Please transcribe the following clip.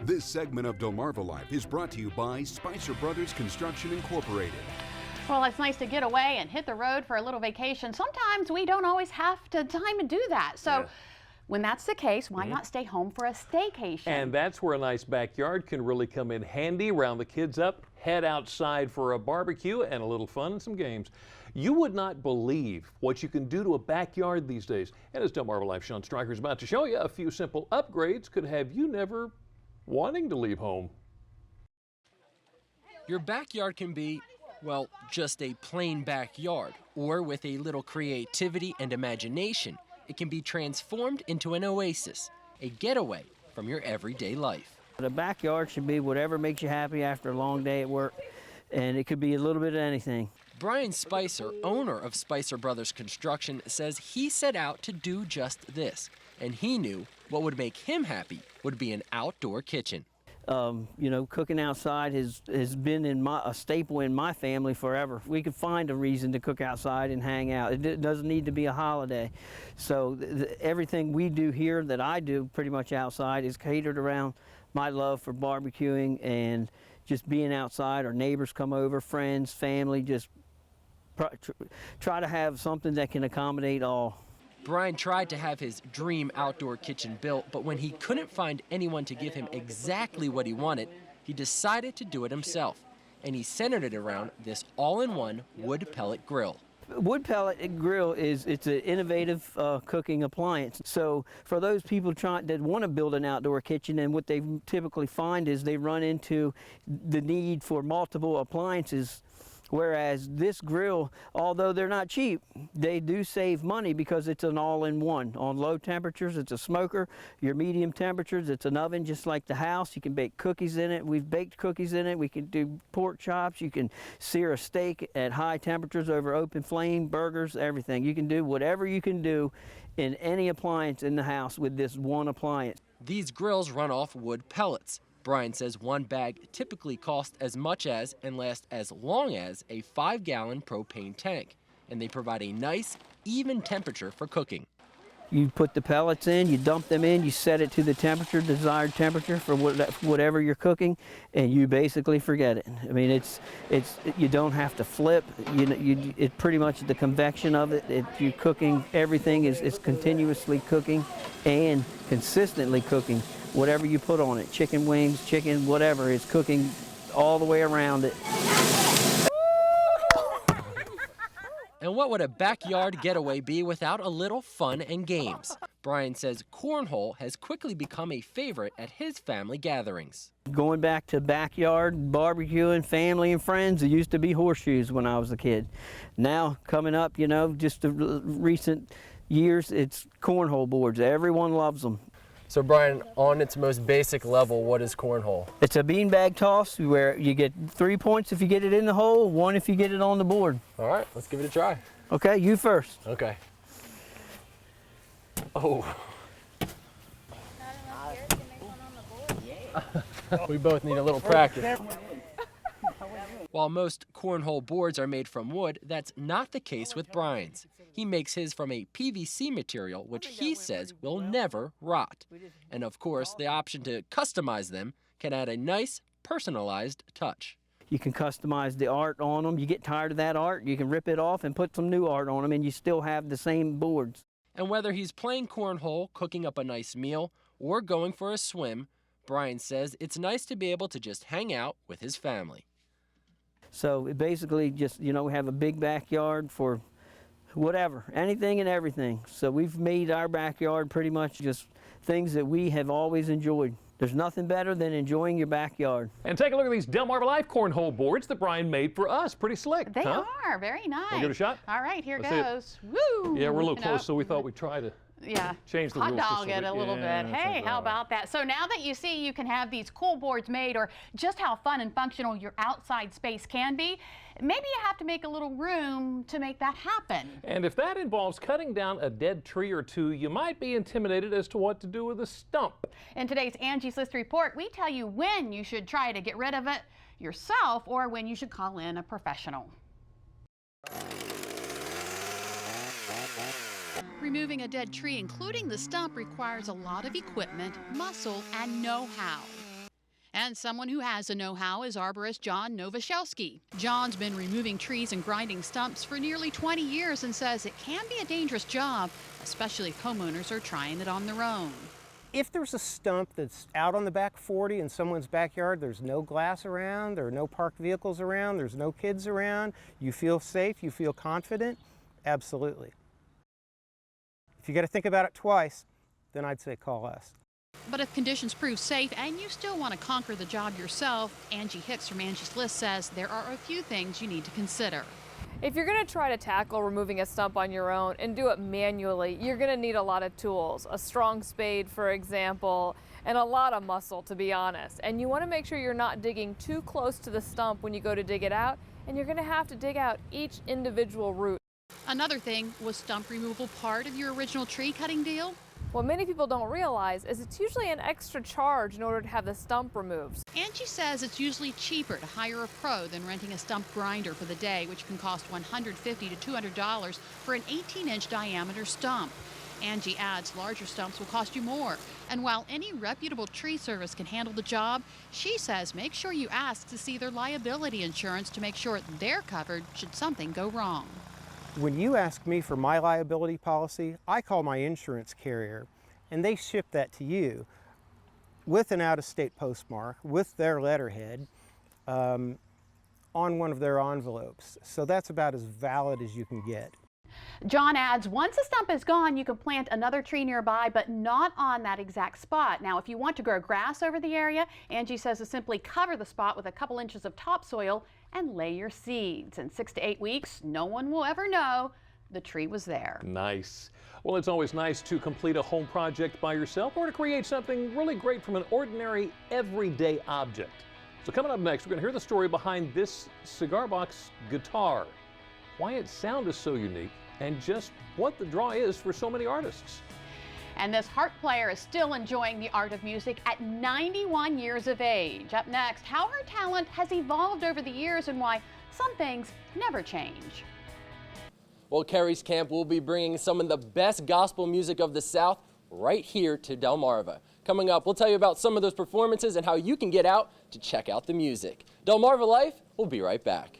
This segment of Delmarva Life is brought to you by Spicer Brothers Construction Incorporated. Well, it's nice to get away and hit the road for a little vacation. Sometimes we don't always have the time to do that. So when that's the case, why not stay home for a staycation? And that's where a nice backyard can really come in handy. Round the kids up, head outside for a barbecue and a little fun and some games. You would not believe what you can do to a backyard these days. And as Delmarva Life Sean Stryker is about to show you, a few simple upgrades could have you never wanting to leave home. Your backyard can be, well, just a plain backyard, or with a little creativity and imagination, it can be transformed into an oasis, a getaway from your everyday life. The backyard should be whatever makes you happy after a long day at work, and it could be a little bit of anything. Brian Spicer, owner of Spicer Brothers Construction, says he set out to do just this, and he knew what would make him happy would be an outdoor kitchen. You know, cooking outside has been a staple in my family forever. We could find a reason to cook outside and hang out. It doesn't need to be a holiday. So everything we do here that I do pretty much outside is catered around my love for barbecuing and just being outside. Our neighbors come over, friends, family, just try to have something that can accommodate all. Brian tried to have his dream outdoor kitchen built, but when he couldn't find anyone to give him exactly what he wanted, he decided to do it himself. And he centered it around this all-in-one wood pellet grill. Wood pellet grill it's an innovative cooking appliance. So for those people that want to build an outdoor kitchen, and what they typically find is they run into the need for multiple appliances. Whereas this grill, although they're not cheap, they do save money because it's an all-in-one. On low temperatures, it's a smoker. Your medium temperatures, it's an oven just like the house. You can bake cookies in it. We've baked cookies in it. We can do pork chops. You can sear a steak at high temperatures over open flame, burgers, everything. You can do whatever you can do in any appliance in the house with this one appliance. These grills run off wood pellets. Brian says one bag typically costs as much as and lasts as long as a 5-gallon propane tank, and they provide a nice, even temperature for cooking. You put the pellets in, you dump them in, you set it to the desired temperature for whatever you're cooking, and you basically forget it. I mean, you don't have to flip. It's pretty much the convection of it. You're cooking, everything is continuously cooking and consistently cooking. Whatever you put on it, chicken wings, chicken, whatever, it's cooking all the way around it. And what would a backyard getaway be without a little fun and games? Brian says cornhole has quickly become a favorite at his family gatherings. Going back to backyard barbecuing, family and friends, it used to be horseshoes when I was a kid. Now, coming up, you know, just the recent years, it's cornhole boards. Everyone loves them. So Brian, on its most basic level, what is cornhole? It's a beanbag toss where you get 3 points if you get it in the hole, 1 if you get it on the board. All right, let's give it a try. Okay, you first. Okay. Oh. We both need a little practice. While most cornhole boards are made from wood, that's not the case with Brian's. He makes his from a PVC material, which he says will never rot. And of course, the option to customize them can add a nice, personalized touch. You can customize the art on them. You get tired of that art, you can rip it off and put some new art on them, and you still have the same boards. And whether he's playing cornhole, cooking up a nice meal, or going for a swim, Brian says it's nice to be able to just hang out with his family. So it basically just, you know, we have a big backyard for whatever, anything and everything. So we've made our backyard pretty much just things that we have always enjoyed. There's nothing better than enjoying your backyard. And take a look at these Delmarva Life cornhole boards that Brian made for us. Pretty slick, They are, very nice. We'll give it a shot? All right, here Let's goes. Woo! Yeah, we're a little close, so we thought we'd try to change the rules. Hot dog it a little bit. Hey, how about that? So now that you see you can have these cool boards made, or just how fun and functional your outside space can be, maybe you have to make a little room to make that happen. And if that involves cutting down a dead tree or two, you might be intimidated as to what to do with a stump. In today's Angie's List report, we tell you when you should try to get rid of it yourself or when you should call in a professional. Removing a dead tree, including the stump, requires a lot of equipment, muscle, and know-how. And someone who has a know-how is arborist John Novoselsky. John's been removing trees and grinding stumps for nearly 20 years and says it can be a dangerous job, especially if homeowners are trying it on their own. If there's a stump that's out on the back 40 in someone's backyard, there's no glass around, there are no parked vehicles around, there's no kids around, you feel safe, you feel confident, absolutely. If you got to think about it twice, then I'd say call us. But if conditions prove safe and you still want to conquer the job yourself, Angie Hicks from Angie's List says there are a few things you need to consider. If you're going to try to tackle removing a stump on your own and do it manually, you're going to need a lot of tools, a strong spade, for example, and a lot of muscle, to be honest. And you want to make sure you're not digging too close to the stump when you go to dig it out, and you're going to have to dig out each individual root. Another thing, was stump removal part of your original tree cutting deal? What many people don't realize is it's usually an extra charge in order to have the stump removed. Angie says it's usually cheaper to hire a pro than renting a stump grinder for the day, which can cost $150 to $200 for an 18-inch diameter stump. Angie adds larger stumps will cost you more. And while any reputable tree service can handle the job, she says make sure you ask to see their liability insurance to make sure they're covered should something go wrong. When you ask me for my liability policy, I call my insurance carrier and they ship that to you with an out-of-state postmark, with their letterhead, on one of their envelopes. So that's about as valid as you can get. John adds, once a stump is gone, you can plant another tree nearby, but not on that exact spot. Now, if you want to grow grass over the area, Angie says to simply cover the spot with a couple inches of topsoil and lay your seeds. In 6 to 8 weeks, no one will ever know the tree was there. Nice. Well, it's always nice to complete a home project by yourself or to create something really great from an ordinary, everyday object. So coming up next, we're going to hear the story behind this cigar box guitar, why its sound is so unique, and just what the draw is for so many artists. And this harp player is still enjoying the art of music at 91 years of age. Up next, how her talent has evolved over the years and why some things never change. Well, Carrie's Camp will be bringing some of the best gospel music of the South right here to Delmarva. Coming up, we'll tell you about some of those performances and how you can get out to check out the music. Delmarva Life will be right back.